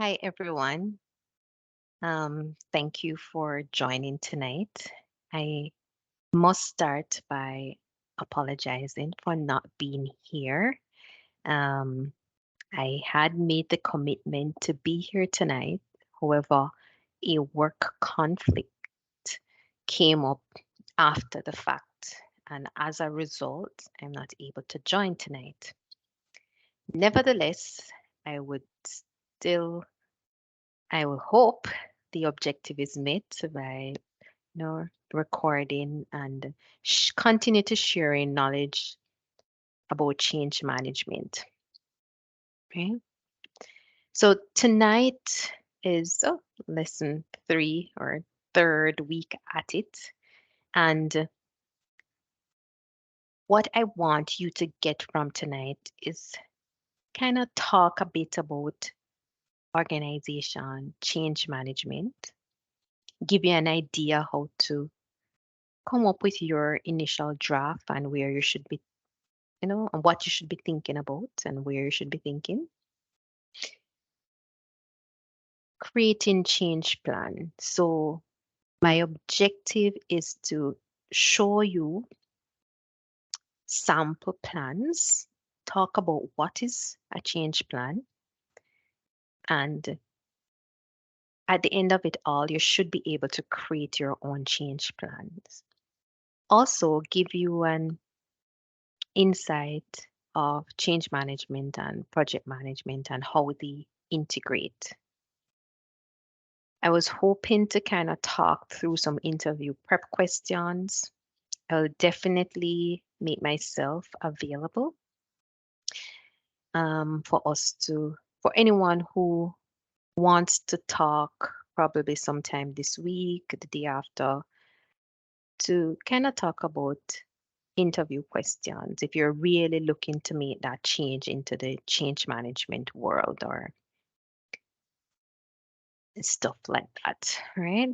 Hi, everyone. Thank you for joining tonight. I must start by apologizing for not being here. Um, I had made the commitment to be here tonight. However, a work conflict came up after the fact, and as a result, I'm not able to join tonight. Nevertheless, I would still, I will hope the objective is met by recording and continue to sharing knowledge about change management. Okay. So tonight is lesson three or third week at it. And what I want you to get from tonight is kind of talk a bit about organization, change management, give you an idea how to come up with your initial draft and where you should be, and what you should be thinking about and where you should be thinking. Creating change plan. So my objective is to show you sample plans, talk about what is a change plan, and at the end of it all, you should be able to create your own change plans. Also, give you an insight of change management and project management and how they integrate. I was hoping to kind of talk through some interview prep questions. I'll definitely make myself available for us to, for anyone who wants to talk, probably sometime this week, the day after, to kind of talk about interview questions if you're really looking to make that change into the change management world or stuff like that, right?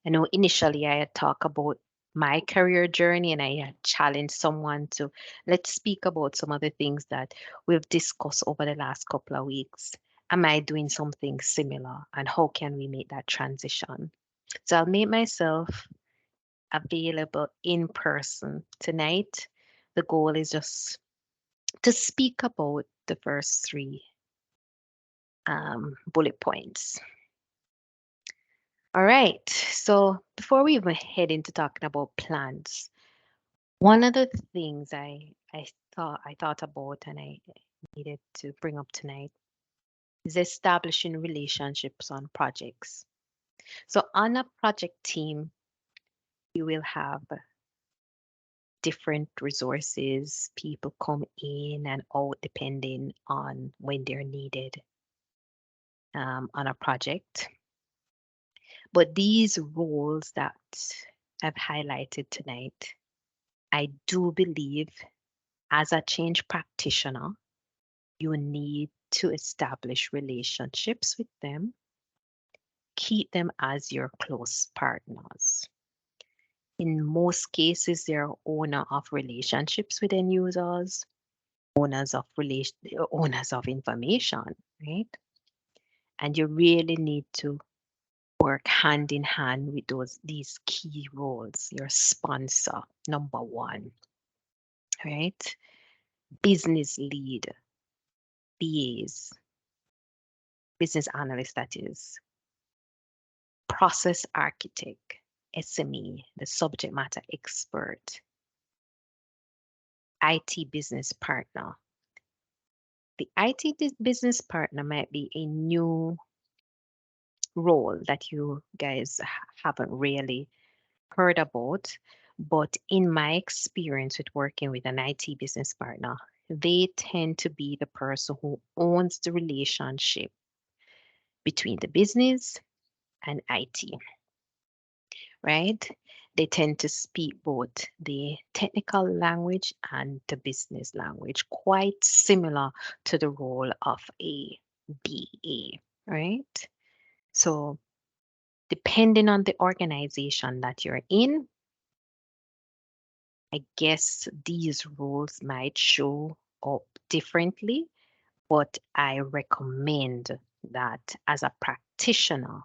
I know initially I had talked about my career journey and I had challenged someone to let's speak about some of the things that we've discussed over the last couple of weeks. Am I doing something similar and how can we make that transition? So I'll make myself available in person tonight. The goal is just to speak about the first three bullet points. All right. So before we even head into talking about plans, one of the things I thought about and I needed to bring up tonight is establishing relationships on projects. So on a project team, you will have different resources, people come in and out depending on when they're needed on a project. But these roles that I've highlighted tonight, I do believe as a change practitioner, you need to establish relationships with them, keep them as your close partners. In most cases, they're owner of relationships with end users, owners of information, right? And you really need to work hand in hand with these key roles. Your sponsor, number one, right? Business lead, BAs, business analyst, that is, process architect, SME, the subject matter expert, IT business partner. The IT business partner might be a new role that you guys haven't really heard about, but in my experience with working with an IT business partner, they tend to be the person who owns the relationship between the business and IT, right? They tend to speak both the technical language and the business language, quite similar to the role of a BA, right? So, depending on the organization that you're in, I guess these roles might show up differently, but I recommend that as a practitioner,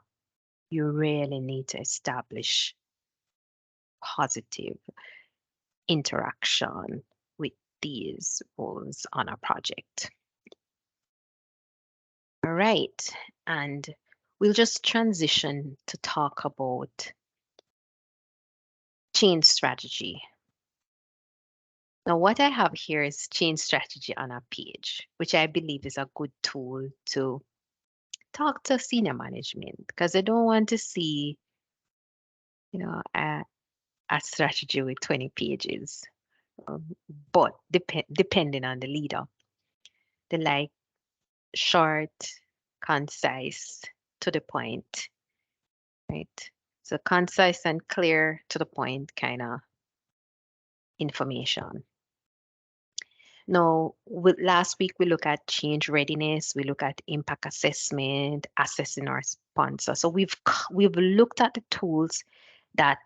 you really need to establish positive interaction with these roles on a project. All right. And we'll just transition to talk about change strategy. Now, what I have here is change strategy on a page, which I believe is a good tool to talk to senior management because I don't want to see, a strategy with 20 pages. Um, but depending on the leader, they like short, concise, to the point, right? So concise and clear to the point kind of information. Now, last week we looked at change readiness, we look at impact assessment, assessing our sponsor. So we've looked at the tools that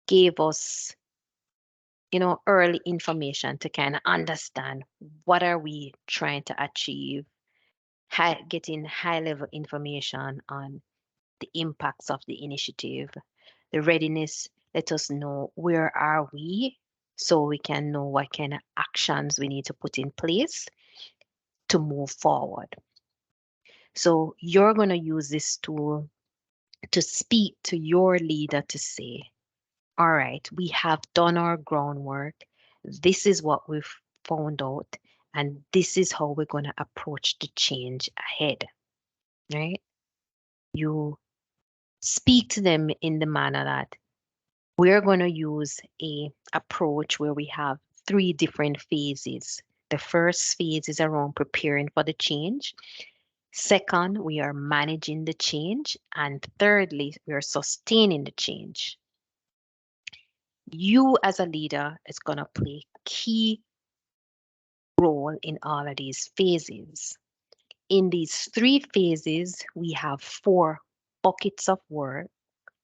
gave us, early information to kind of understand what are we trying to achieve, getting high level information on the impacts of the initiative. The readiness let us know where are we so we can know what kind of actions we need to put in place to move forward. So you're going to use this tool to speak to your leader to say, all right, we have done our groundwork. This is what we've found out, and this is how we're going to approach the change ahead, right? You speak to them in the manner that we're going to use a approach where we have three different phases. The first phase is around preparing for the change. Second, we are managing the change. And thirdly, we are sustaining the change. You as a leader is going to play key role in all of these phases. In these three phases, we have four buckets of work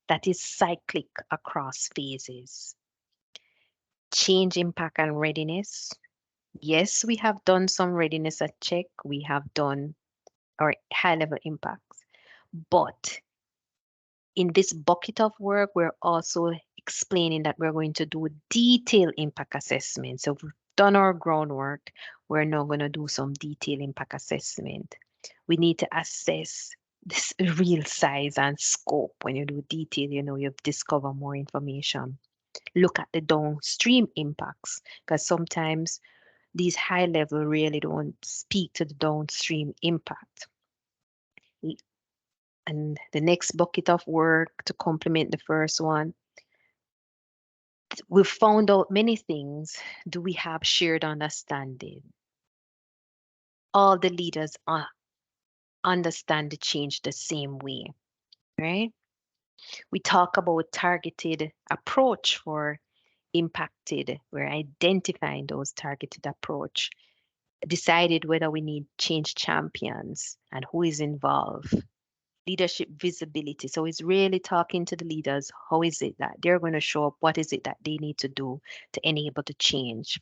that is cyclic across phases. Change, impact, and readiness. Yes, we have done some readiness at check. We have done our high level impacts. But in this bucket of work, we're also explaining that we're going to do detailed impact assessment. So we've done our groundwork. We're now going to do some detailed impact assessment. We need to assess this real size and scope. When you do detail, you've discovered more information. Look at the downstream impacts because sometimes these high level really don't speak to the downstream impact. And the next bucket of work to complement the first one, we've found out many things. Do we have shared understanding? All the leaders understand the change the same way, right? We talk about targeted approach for impacted. We're identifying those targeted approach, decided whether we need change champions and who is involved. Leadership visibility. So it's really talking to the leaders. How is it that they're going to show up? What is it that they need to do to enable the change?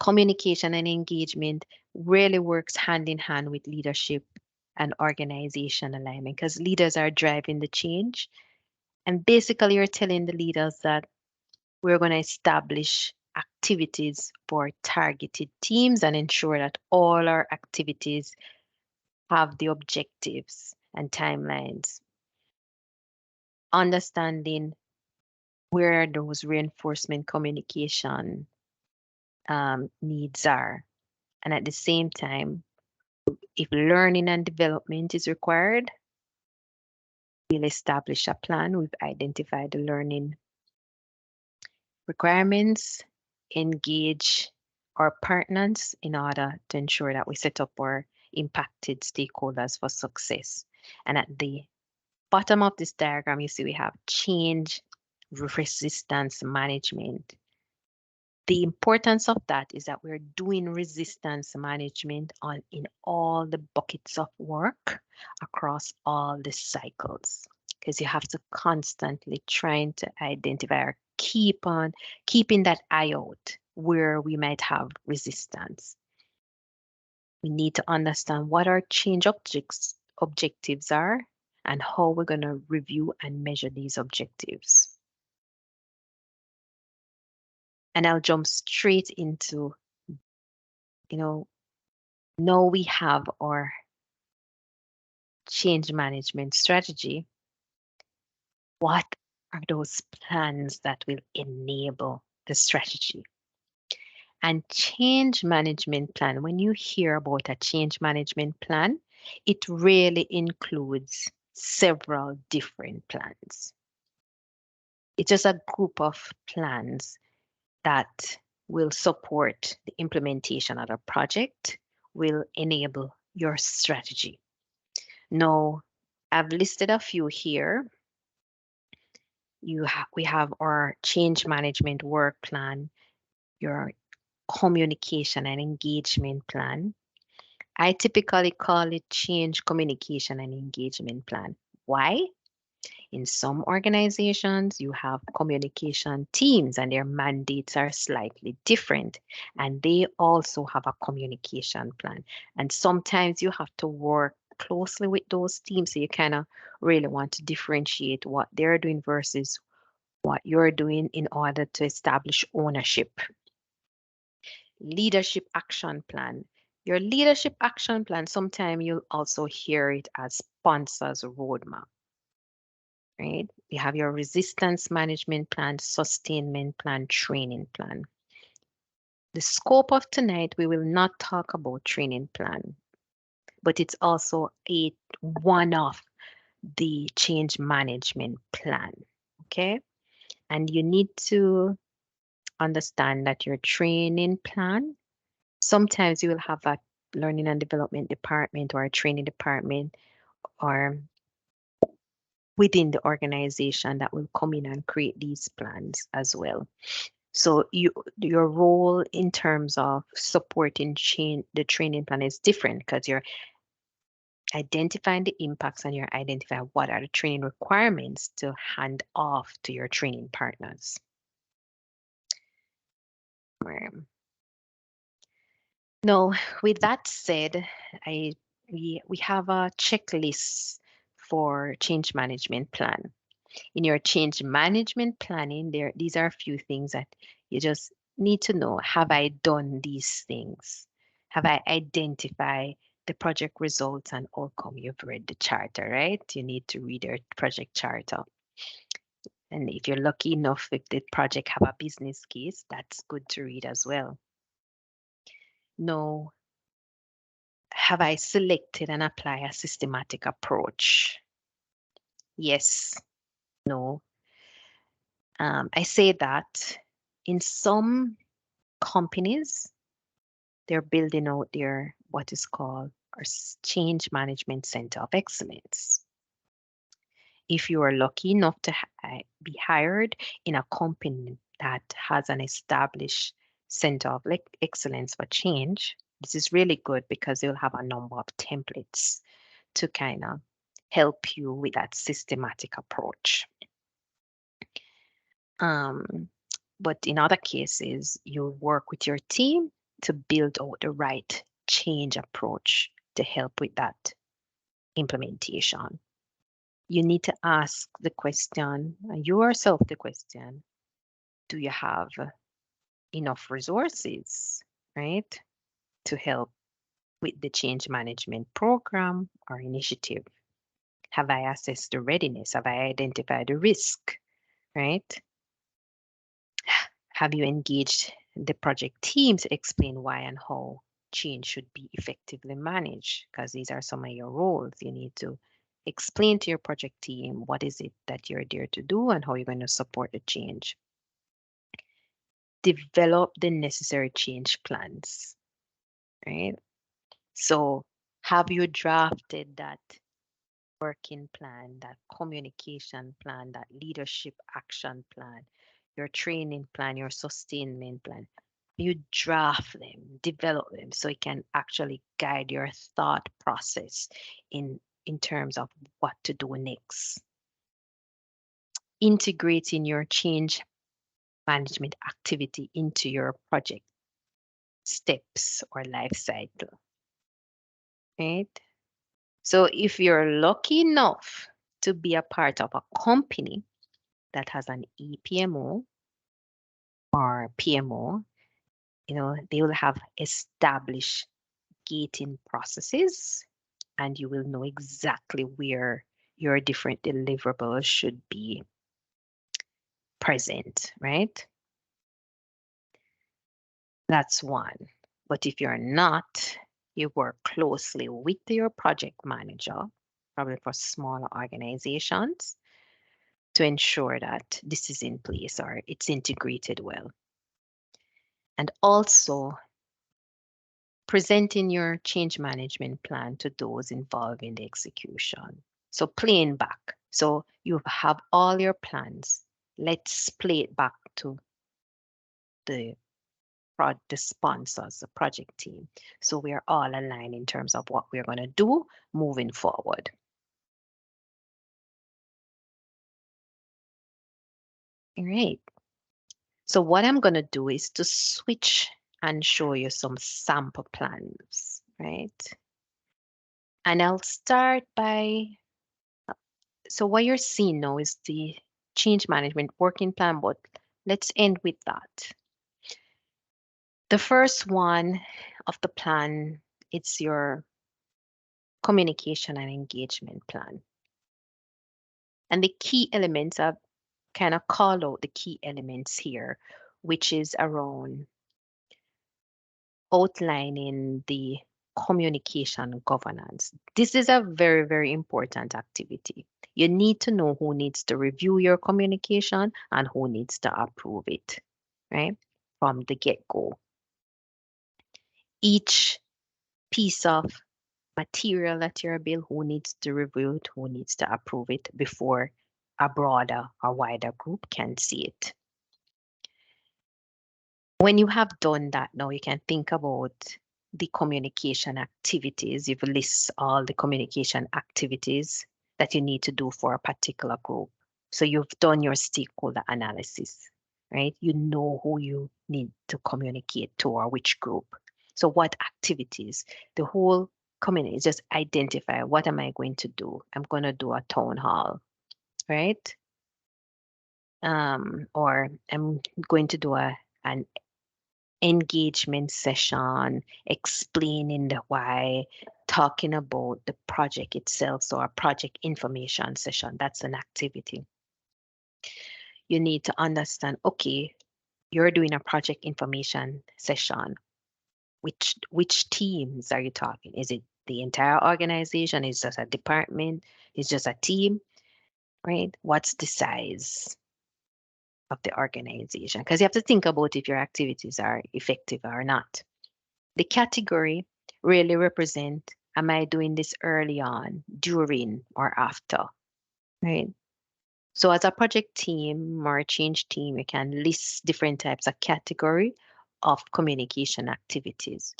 Communication and engagement really works hand in hand with leadership and organization alignment because leaders are driving the change. And basically, you're telling the leaders that we're going to establish activities for targeted teams and ensure that all our activities have the objectives and timelines. Understanding where those reinforcement communication needs are. And at the same time, if learning and development is required, we'll establish a plan. We've identified the learning requirements, engage our partners in order to ensure that we set up our impacted stakeholders for success. And at the bottom of this diagram, you see we have change resistance management. The importance of that is that we're doing resistance management in all the buckets of work across all the cycles because you have to constantly trying to identify or keep on keeping that eye out where we might have resistance. We need to understand what our change objectives are and how we're going to review and measure these objectives. And I'll jump straight into, you know, now we have our change management strategy. What are those plans that will enable the strategy? And change management plan, when you hear about a change management plan, it really includes several different plans. It's just a group of plans that will support the implementation of a project, will enable your strategy. Now, I've listed a few here. We have our change management work plan, your communication and engagement plan. I typically call it change communication and engagement plan. Why? In some organizations, you have communication teams and their mandates are slightly different. And they also have a communication plan. And sometimes you have to work closely with those teams. So you kind of really want to differentiate what they're doing versus what you're doing in order to establish ownership. Leadership action plan. Your leadership action plan, sometimes you'll also hear it as sponsors roadmap, right? You have your resistance management plan, sustainment plan, training plan. The scope of tonight, we will not talk about training plan, but it's also one of the change management plan, okay? And you need to understand that your training plan, sometimes you will have a learning and development department or a training department or within the organization that will come in and create these plans as well. So your role in terms of supporting the training plan is different because you're identifying the impacts and you're identifying what are the training requirements to hand off to your training partners. No, with that said, we have a checklist for change management plan. In your change management planning, these are a few things that you just need to know. Have I done these things? Have I identified the project results and outcome? You've read the charter, right? You need to read your project charter. And if you're lucky enough, if the project have a business case, that's good to read as well. No, have I selected and applied a systematic approach? Yes, no. I say that in some companies, they're building out their what is called our change management center of excellence. If you are lucky enough to be hired in a company that has an established center of excellence for change, this is really good because they'll have a number of templates to kind of help you with that systematic approach. But in other cases, you'll work with your team to build out the right change approach to help with that implementation. You need to ask the question, yourself the question, do you have enough resources, right, to help with the change management program or initiative? Have I assessed the readiness? Have I identified the risk, right? Have you engaged the project team to explain why and how change should be effectively managed? Because these are some of your roles. You need to explain to your project team what is it that you're there to do and how you're going to support the change. Develop the necessary change plans, right? So have you drafted that working plan, that communication plan, that leadership action plan, your training plan, your sustainment plan? You draft them, develop them so it can actually guide your thought process in terms of what to do next. Integrating your change management activity into your project steps or life cycle. right? So if you're lucky enough to be a part of a company that has an EPMO or PMO, they will have established gating processes and you will know exactly where your different deliverables should be present, right? That's one. But if you're not, you work closely with your project manager, probably for smaller organizations, to ensure that this is in place or it's integrated well. And also presenting your change management plan to those involved in the execution. So playing back. So you have all your plans. Let's play it back to the the sponsors, the project team. So we are all aligned in terms of what we're going to do moving forward. All right. So what I'm going to do is to switch and show you some sample plans, right? And I'll start by, so what you're seeing now is the change management working plan, but let's end with that. The first one of the plan, it's your communication and engagement plan. And the key elements, I've kind of call out the key elements here, which is around outlining the communication governance. This is a very, very important activity. You need to know who needs to review your communication and who needs to approve it, right? From the get-go. Each piece of material that you're built, who needs to review it, who needs to approve it before a broader or wider group can see it. When you have done that, now you can think about the communication activities. You've listed all the communication activities that you need to do for a particular group. So you've done your stakeholder analysis, right? You know who you need to communicate to or which group. So what activities? The whole community just identify, what am I going to do? I'm going to do a town hall, right? Or I'm going to do an engagement session, explaining the why, talking about the project itself. So a project information session, that's an activity. You need to understand, okay, you're doing a project information session. Which teams are you talking? Is it the entire organization? Is it just a department? Is it just a team? Right? What's the size of the organization? Because you have to think about if your activities are effective or not. The category really represent, am I doing this early on, during, or after, right? So as a project team or a change team, you can list different types of category of communication activities.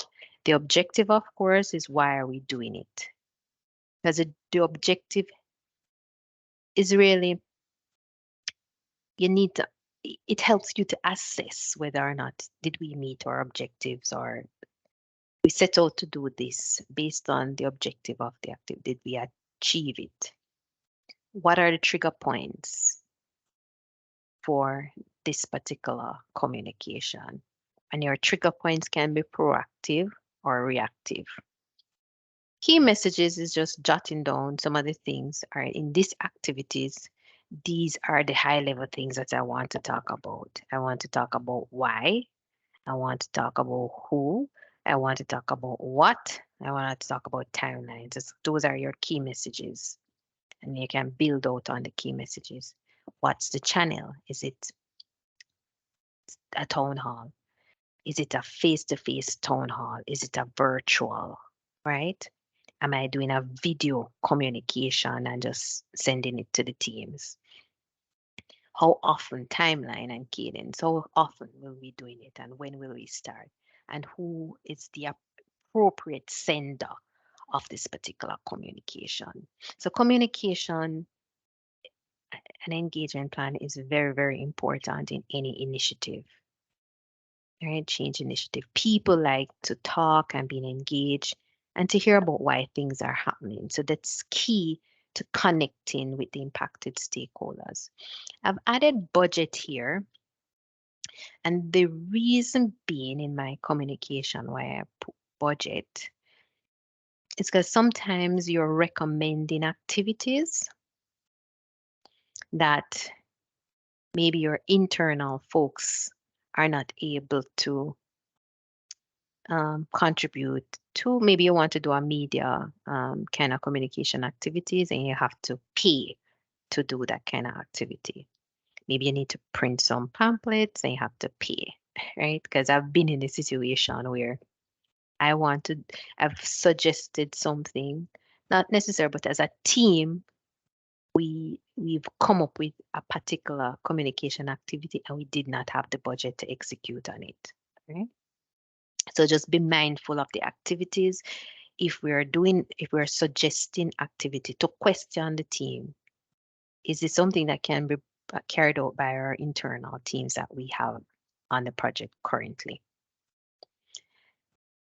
The objective, of course, is why are we doing it? Because the objective is really, you need to, it helps you to assess whether or not did we meet our objectives or we set out to do this based on the objective of the activity. Did we achieve it? What are the trigger points for this particular communication? And your trigger points can be proactive or reactive. Key messages is just jotting down some of the things. All right, in these activities, these are the high level things that I want to talk about. I want to talk about why. I want to talk about who. I want to talk about what. I want to talk about timelines. Those are your key messages. And you can build out on the key messages. What's the channel? Is it a town hall? Is it a face-to-face town hall? Is it a virtual, right? Am I doing a video communication and just sending it to the teams? How often, timeline and cadence, how often will we doing it and when will we start? And who is the appropriate sender of this particular communication? So communication and engagement plan is very, very important in any initiative, right? Change initiative. People like to talk and being engaged. and to hear about why things are happening. So that's key to connecting with the impacted stakeholders. I've added budget here, and the reason being in my communication why I put budget is because sometimes you're recommending activities that maybe your internal folks are not able to contribute to. Maybe you want to do a media kind of communication activities and you have to pay to do that kind of activity. Maybe you need to print some pamphlets and you have to pay, right? Because I've been in a situation where I want to, I've suggested something, not necessarily, but as a team, we've come up with a particular communication activity and we did not have the budget to execute on it. Right? So just be mindful of the activities. If we're suggesting activity to question the team, is it something that can be carried out by our internal teams that we have on the project currently?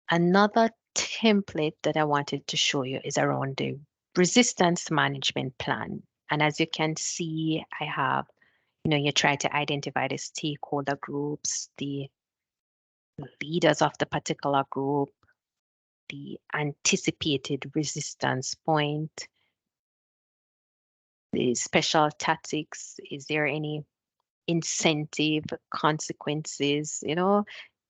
Another template that I wanted to show you is around the resistance management plan. And as you can see, I have, you try to identify the stakeholder groups, the leaders of the particular group, the anticipated resistance point, the special tactics. Is there any incentive consequences,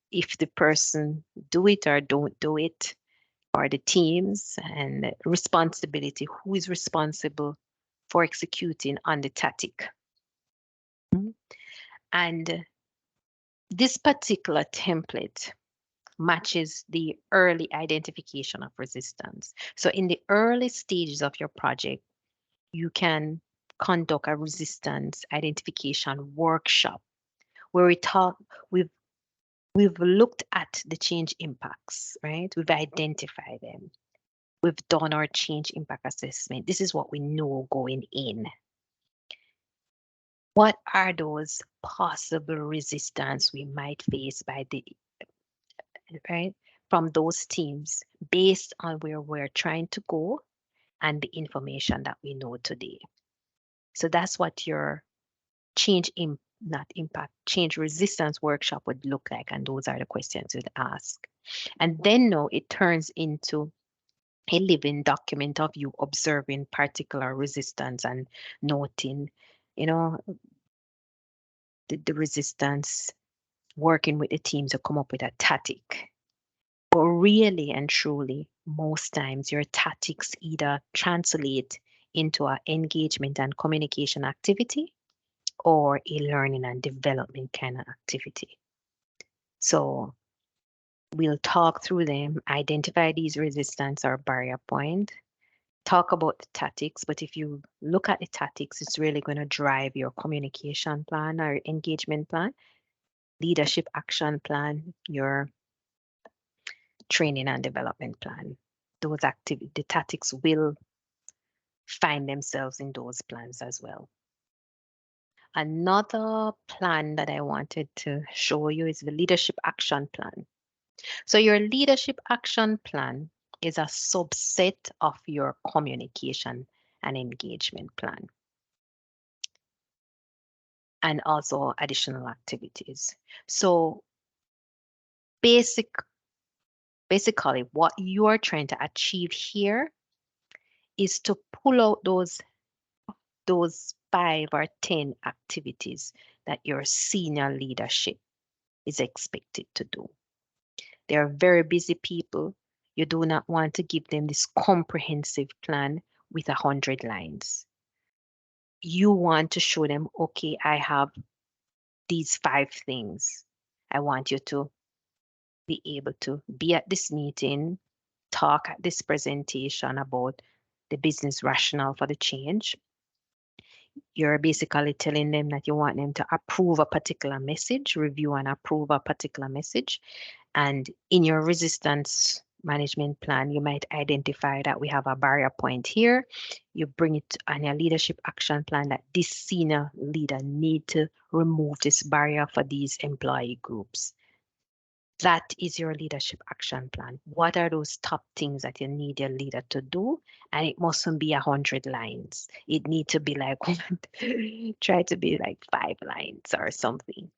if the person do it or don't do it, or the teams, and responsibility, who is responsible for executing on the tactic. And this particular template matches the early identification of resistance. So in the early stages of your project, you can conduct a resistance identification workshop where we've we've looked at the change impacts, right? We've identified them. We've done our change impact assessment. This is what we know going in. What are those possible resistance we might face right, from those teams based on where we're trying to go and the information that we know today? So that's what your not impact, change resistance workshop would look like. And those are the questions you'd ask. And then no, it turns into a living document of you observing particular resistance and noting, you know, the resistance, working with the team to come up with a tactic. But really and truly, most times your tactics either translate into an engagement and communication activity or a learning and development kind of activity. So we'll talk through them, identify these resistance or barrier point, talk about the tactics, but if you look at the tactics, it's really going to drive your communication plan or engagement plan, leadership action plan, your training and development plan. The tactics will find themselves in those plans as well. Another plan that I wanted to show you is the leadership action plan. So your leadership action plan is a subset of your communication and engagement plan, and also additional activities. So basically what you are trying to achieve here is to pull out those 5 or 10 activities that your senior leadership is expected to do. They are very busy people. You do not want to give them this comprehensive plan with 100 lines. You want to show them, okay, I have these 5 things. I want you to be able to be at this meeting, talk at this presentation about the business rationale for the change. You're basically telling them that you want them to approve a particular message, review and approve a particular message. And in your resistance management plan, you might identify that we have a barrier point here. You bring it on your leadership action plan that this senior leader need to remove this barrier for these employee groups. That is your leadership action plan. What are those top things that you need your leader to do? And it mustn't be 100 lines. It need to be like try to be like 5 lines or something.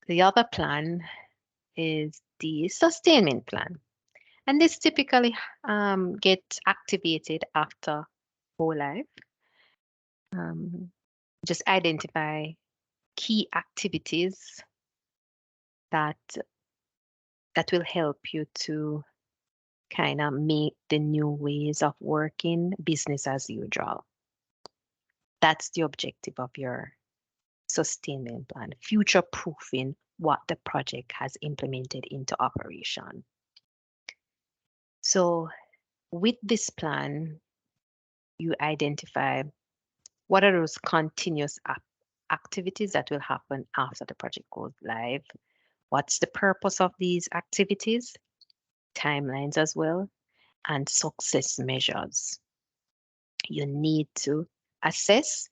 The other plan is the sustainment plan. And this typically gets activated after go live. Um, just identify key activities that that will help you to kind of make the new ways of working business as usual. That's the objective of your sustainment plan, future proofing what the project has implemented into operation. So, with this plan, you identify what are those continuous activities that will happen after the project goes live. What's the purpose of these activities? Timelines as well, and success measures. You need to assess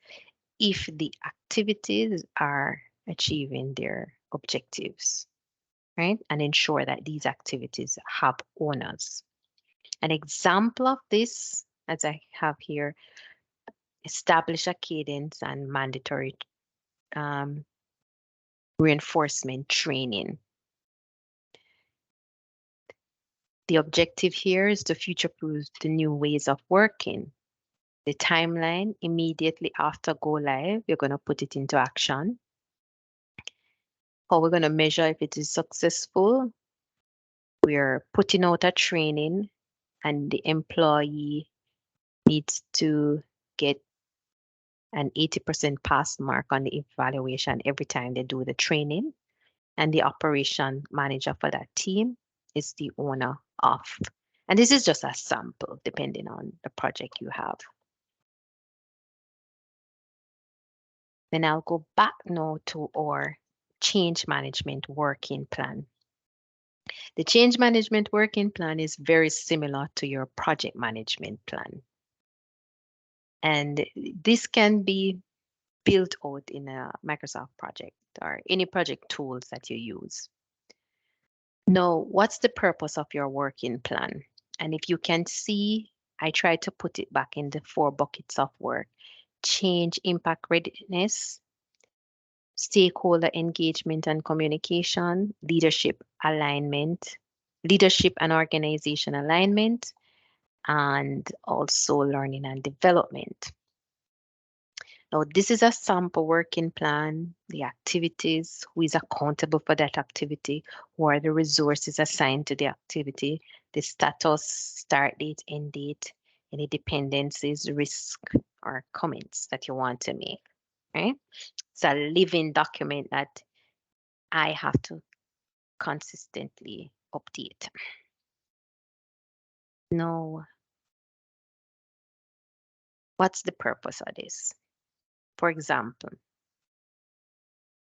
if the activities are achieving their objectives, right? And ensure that these activities have owners. An example of this, as I have here, establish a cadence and mandatory um, reinforcement training. The objective here is to future-proof the new ways of working. The timeline immediately after go live, you're going to put it into action. How we're going to measure if it is successful, we're putting out a training and the employee needs to get an 80% pass mark on the evaluation every time they do the training. And the operation manager for that team is the owner of. And this is just a sample depending on the project you have. Then I'll go back now to our change management working plan. The change management working plan is very similar to your project management plan. And this can be built out in a Microsoft project or any project tools that you use. Now, what's the purpose of your working plan? And if you can see, I try to put it back in the 4 buckets of work: change, impact, readiness, stakeholder engagement and communication, leadership alignment, leadership and organization alignment, and also learning and development. Now, this is a sample working plan, the activities, who is accountable for that activity, who are the resources assigned to the activity, the status, start date, end date, any dependencies, risk, or comments that you want to make, right? It's a living document that I have to consistently update. Now, what's the purpose of this? For example,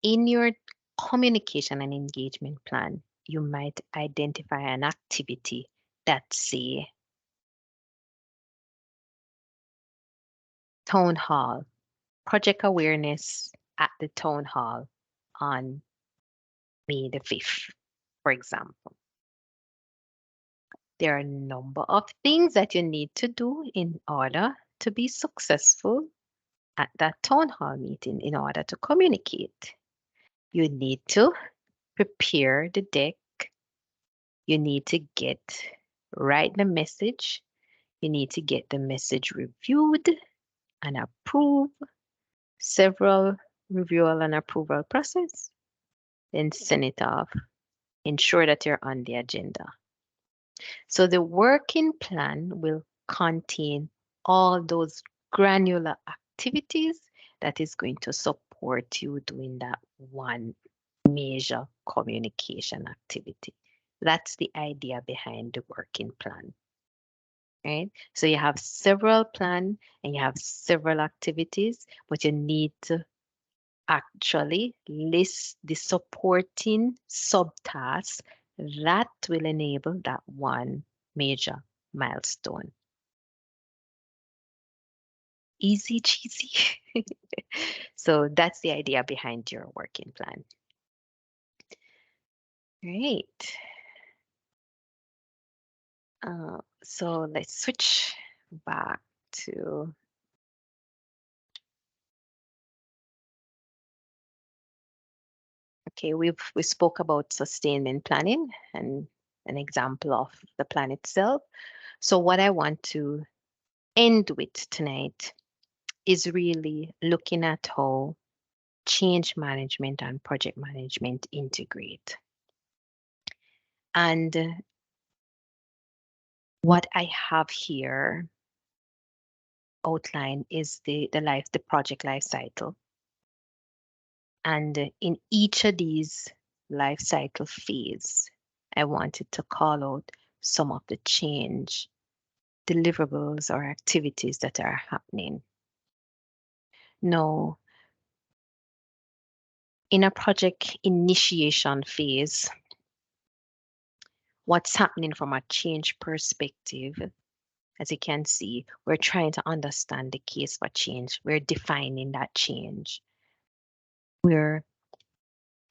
in your communication and engagement plan, you might identify an activity that say town hall, project awareness at the town hall on May the 5th, for example. There are a number of things that you need to do in order to be successful at that town hall meeting in order to communicate. You need to prepare the deck. You need to write the message. You need to get the message reviewed and approved, several review and approval process, then send it off. Ensure that you're on the agenda. So the working plan will contain all those granular activities that is going to support you doing that one major communication activity. That's the idea behind the working plan, right? So you have several plan and you have several activities, but you need to actually list the supporting subtasks that will enable that one major milestone. Easy cheesy. So that's the idea behind your working plan. Great. So let's switch back to, okay, we spoke about sustainment planning and an example of the plan itself. So what I want to end with tonight is really looking at how change management and project management integrate. And what I have here outlined is the project life cycle. And in each of these life cycle phase, I wanted to call out some of the change deliverables or activities that are happening. Now, in a project initiation phase, what's happening from a change perspective, as you can see, we're trying to understand the case for change. We're defining that change. We're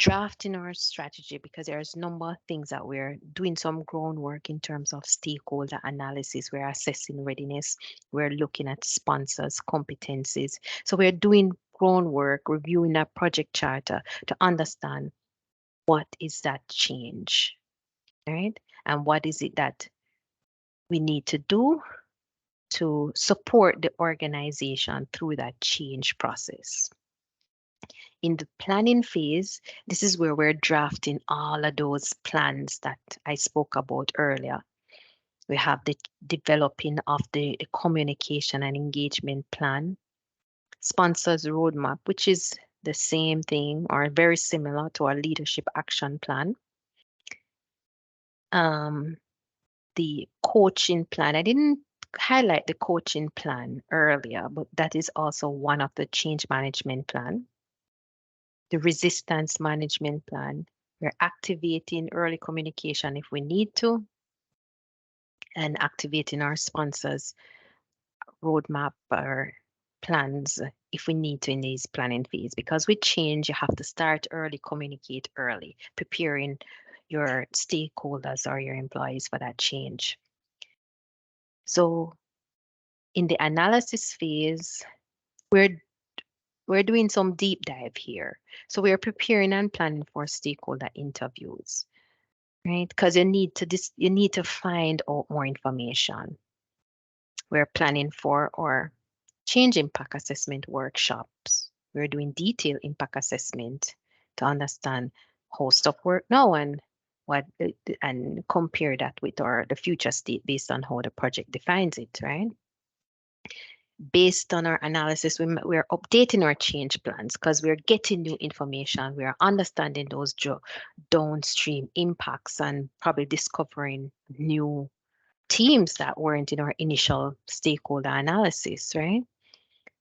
drafting our strategy because there's a number of things that we're doing some groundwork in terms of stakeholder analysis. We're assessing readiness. We're looking at sponsors, competencies. So we're doing groundwork, reviewing that project charter to understand what is that change, right? And what is it that we need to do to support the organization through that change process. In the planning phase, this is where we're drafting all of those plans that I spoke about earlier. We have the developing of the communication and engagement plan, sponsors roadmap, which is the same thing or very similar to our leadership action plan. The coaching plan, I didn't highlight the coaching plan earlier, but that is also one of the change management plan. The resistance management plan, we're activating early communication if we need to, and activating our sponsors roadmap or plans if we need to in these planning phase. Because with change, you have to start early, communicate early, preparing your stakeholders or your employees for that change. So in the analysis phase, we're doing some deep dive here. So we're preparing and planning for stakeholder interviews, right? Because you need to find out more information. We're planning for our change impact assessment workshops. We're doing detailed impact assessment to understand how stuff work now and what and compare that with the future state based on how the project defines it, right? Based on our analysis, we're updating our change plans because we're getting new information. We are understanding those downstream impacts and probably discovering new teams that weren't in our initial stakeholder analysis, right?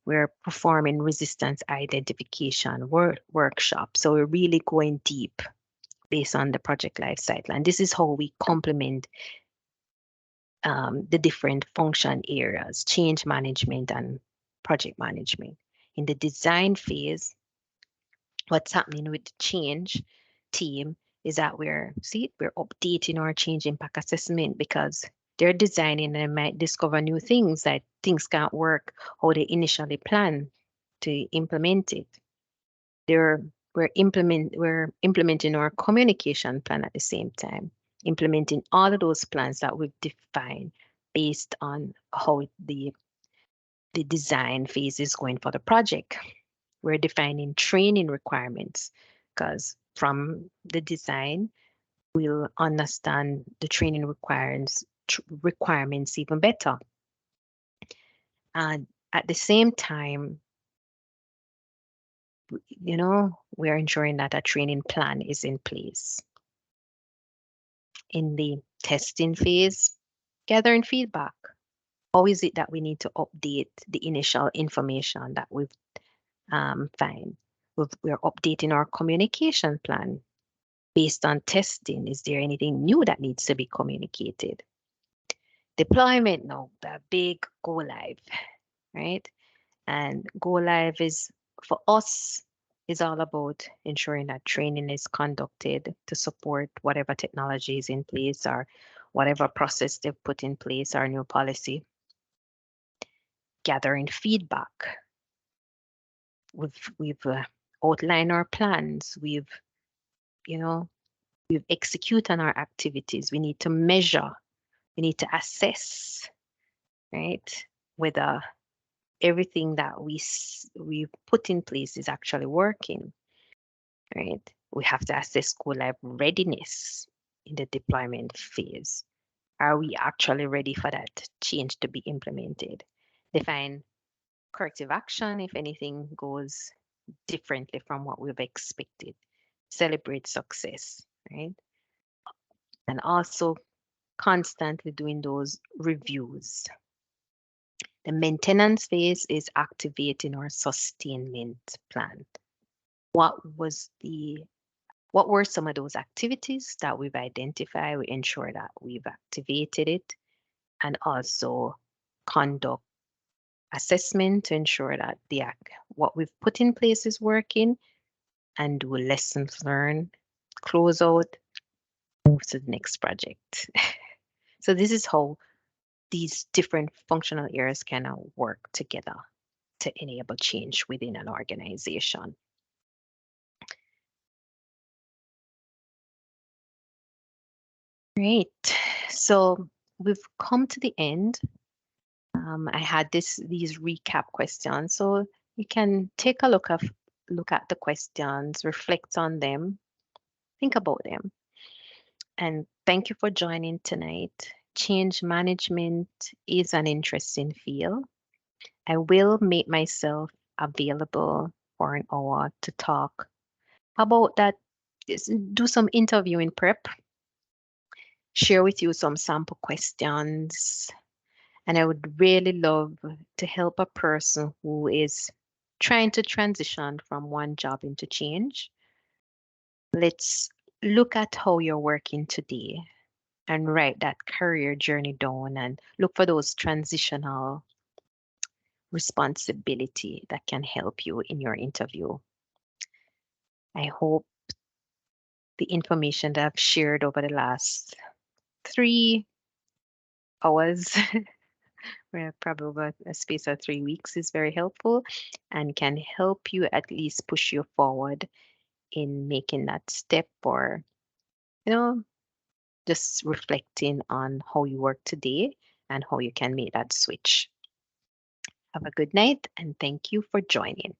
We're performing resistance identification workshop. So we're really going deep based on the project life cycle. And this is how we complement the different function areas, change management and project management. In the design phase, what's happening with the change team is that we're updating our change impact assessment because they're designing and might discover new things that things can't work how they initially planned to implement it. We're implementing our communication plan at the same time, implementing all of those plans that we've defined based on how the design phase is going for the project. We're defining training requirements because from the design, we'll understand the training requirements even better. And at the same time, we're ensuring that a training plan is in place. In the testing phase, gathering feedback. How is it that we need to update the initial information that we've find? We're updating our communication plan based on testing. Is there anything new that needs to be communicated? Deployment now, the big go live, right? And go live is for us is all about ensuring that training is conducted to support whatever technology is in place or whatever process they've put in place or new policy. Gathering feedback. We've outlined our plans. You know, we've executed on our activities. We need to measure. We need to assess, right? Whether everything that we put in place is actually working, right? We have to assess school life readiness in the deployment phase. Are we actually ready for that change to be implemented? Define corrective action if anything goes differently from what we've expected. Celebrate success, right? And also constantly doing those reviews. The maintenance phase is activating our sustainment plan. What was the what were some of those activities that we've identified? We ensure that we've activated it and also conduct assessment to ensure that what we've put in place is working and do lessons learned, close out, move to the next project. So this is how these different functional areas can work together to enable change within an organization. Great. So we've come to the end. I had these recap questions, so you can take a look at the questions, reflect on them, think about them, and thank you for joining tonight. Change management is an interesting field. I will make myself available for an hour to talk about that. Do some interviewing prep, share with you some sample questions, and I would really love to help a person who is trying to transition from one job into change. Let's look at how you're working today and write that career journey down and look for those transitional responsibility that can help you in your interview. I hope the information that I've shared over the last 3 hours, probably over a space of 3 weeks, is very helpful and can help you at least push you forward in making that step or, you know, just reflecting on how you work today and how you can make that switch. Have a good night and thank you for joining.